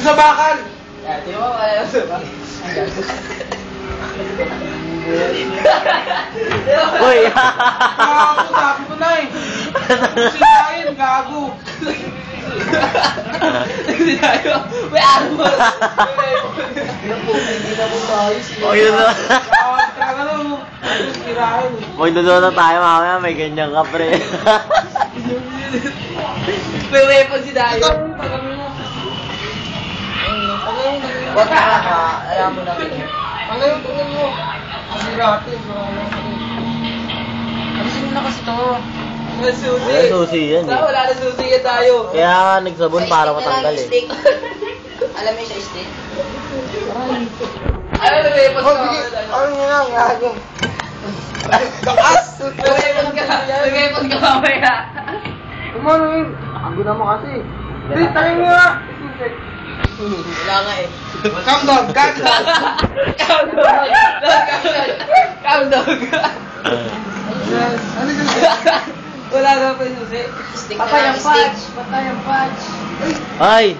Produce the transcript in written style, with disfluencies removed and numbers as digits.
sa bakal! Di ba wala lang sa bakal? Uy! Gago, sabi ko na eh. Sinayin, gago. Hindi tayo. May armor. Hindi na po tayo. O yun na. Talaga na, sirahin. Magdodota tayo mamaya, may ganyan ka pre. May weapon si Dayo. Wag ka ka. Alam mo na. Ano yung tingin mo? Siratin. Alisin mo na kasi to. Wala susi. Wala susi yan eh. Wala na susi yan tayo. Kaya nga nagsabon para matanggal eh. Alam mo yung sa stick? Ano na weapon ka? Ano yun ang gago? Taas! May weapon ka. May weapon ka mamaya. Kumano yun? Ang guna mo kasi. Hindi, tayo mo nga. Wala nga eh. Countdown, countdown. Countdown. Countdown. Ano yun? Wala na pa yung susi. Stick na lang, stick. Patay ang patch. Ay!